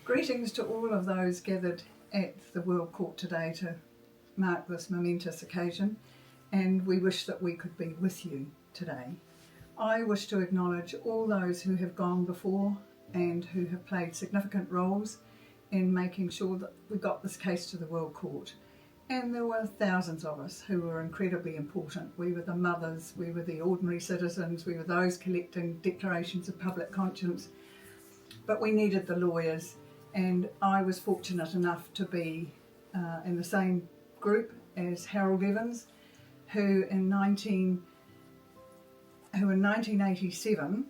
Greetings to all of those gathered at the World Court today to mark this momentous occasion, and we wish that we could be with you today. I wish to acknowledge all those who have gone before and who have played significant roles in making sure that we got this case to the World Court. And there were thousands of us who were incredibly important. We were the mothers, we were the ordinary citizens, we were those collecting declarations of public conscience, but we needed the lawyers. And I was fortunate enough to be in the same group as Harold Evans, who in 1987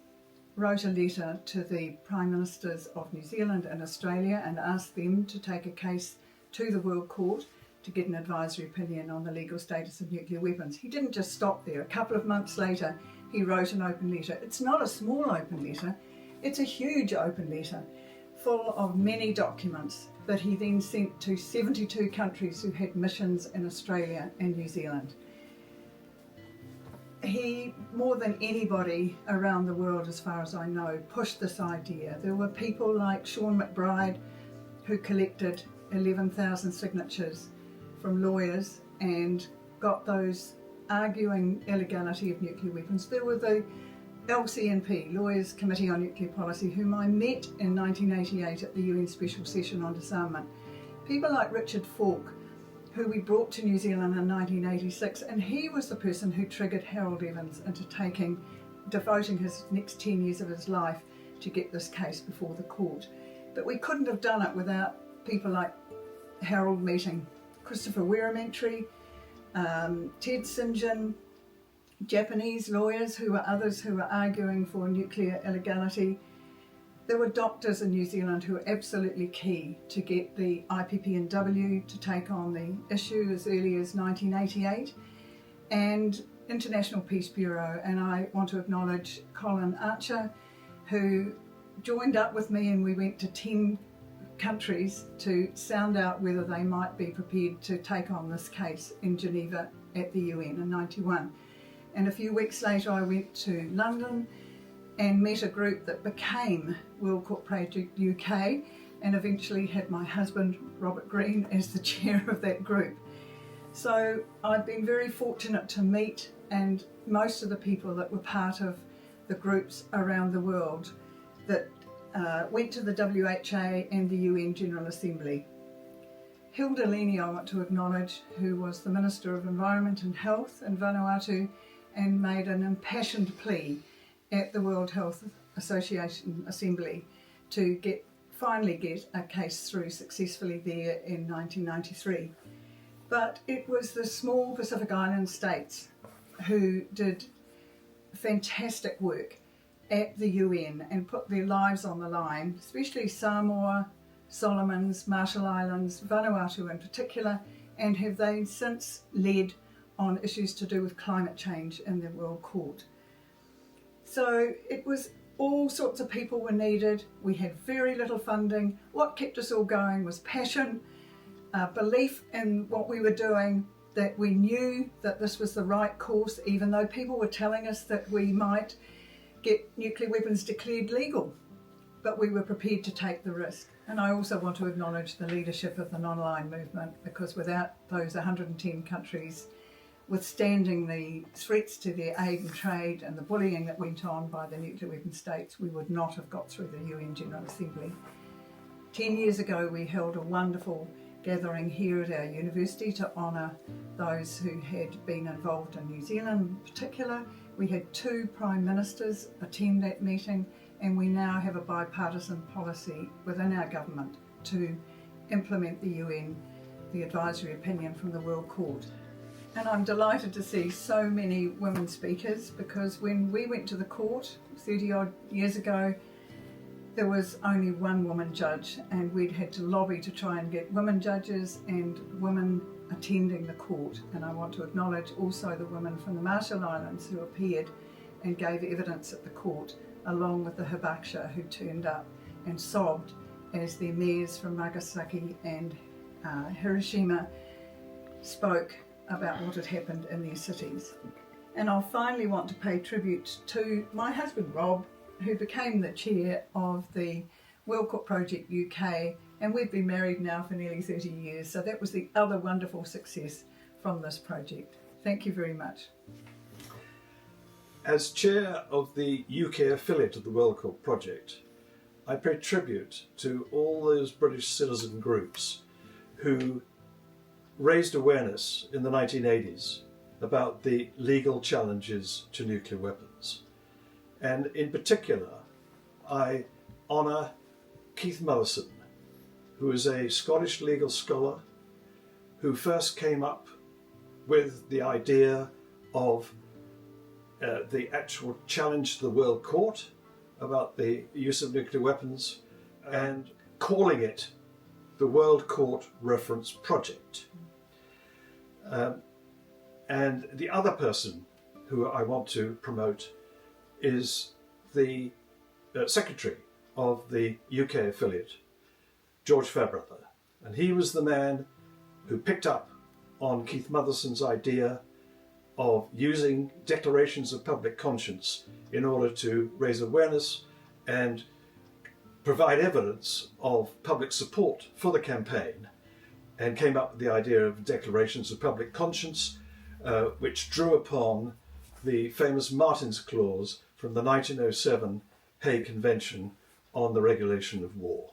wrote a letter to the Prime Ministers of New Zealand and Australia and asked them to take a case to the World Court to get an advisory opinion on the legal status of nuclear weapons. He didn't just stop there. A couple of months later, he wrote an open letter. It's not a small open letter, it's a huge open letter, full of many documents that he then sent to 72 countries who had missions in Australia and New Zealand. He, more than anybody around the world as far as I know, pushed this idea. There were people like Sean McBride who collected 11,000 signatures from lawyers and got those arguing illegality of nuclear weapons. There were the LCNP, Lawyers Committee on Nuclear Policy, whom I met in 1988 at the UN Special Session on Disarmament. People like Richard Falk, who we brought to New Zealand in 1986, and he was the person who triggered Harold Evans into devoting his next 10 years of his life to get this case before the court. But we couldn't have done it without people like Harold meeting Christopher Weiramentry, Ted St. John, Japanese lawyers who were others who were arguing for nuclear illegality. There were doctors in New Zealand who were absolutely key to get the IPPNW to take on the issue as early as 1988, and International Peace Bureau. And I want to acknowledge Colin Archer, who joined up with me, and we went to 10 countries to sound out whether they might be prepared to take on this case in Geneva at the UN in 91. And a few weeks later I went to London and met a group that became World Court Project UK, and eventually had my husband Robert Green as the chair of that group. So I've been very fortunate to meet and most of the people that were part of the groups around the world that went to the WHA and the UN General Assembly. Hilda Leni I want to acknowledge, who was the Minister of Environment and Health in Vanuatu and made an impassioned plea at the World Health Association Assembly to finally get a case through successfully there in 1993. But it was the small Pacific Island states who did fantastic work at the UN and put their lives on the line, especially Samoa, Solomons, Marshall Islands, Vanuatu in particular, and have they since led on issues to do with climate change in the World Court. So it was all sorts of people were needed. We had very little funding. What kept us all going was passion, belief in what we were doing, that we knew that this was the right course, even though people were telling us that we might get nuclear weapons declared legal, but we were prepared to take the risk. And I also want to acknowledge the leadership of the non-aligned movement, because without those 110 countries withstanding the threats to their aid and trade and the bullying that went on by the nuclear weapon states, we would not have got through the UN General Assembly. 10 years ago we held a wonderful gathering here at our university to honour those who had been involved in New Zealand in particular. We had 2 Prime Ministers attend that meeting, and we now have a bipartisan policy within our government to implement the UN, the advisory opinion from the World Court. And I'm delighted to see so many women speakers, because when we went to the court 30 odd years ago, there was only one woman judge, and we'd had to lobby to try and get women judges and women attending the court. And I want to acknowledge also the women from the Marshall Islands who appeared and gave evidence at the court, along with the Hibakusha who turned up and sobbed as their mayors from Nagasaki and Hiroshima spoke about what had happened in their cities. And I'll finally want to pay tribute to my husband Rob, who became the chair of the World Court Project UK, and we've been married now for nearly 30 years. So that was the other wonderful success from this project. Thank you very much. As chair of the UK affiliate of the World Court Project, I pay tribute to all those British citizen groups who raised awareness in the 1980s about the legal challenges to nuclear weapons. And in particular, I honour Keith Mollison, who is a Scottish legal scholar who first came up with the idea of the actual challenge to the World Court about the use of nuclear weapons and calling it the World Court Reference Project. And the other person who I want to promote is the Secretary of the UK affiliate, George Fairbrother. And he was the man who picked up on Keith Motherson's idea of using declarations of public conscience in order to raise awareness and provide evidence of public support for the campaign, and came up with the idea of declarations of public conscience, which drew upon the famous Martin's Clause from the 1907 Hague Convention on the Regulation of War.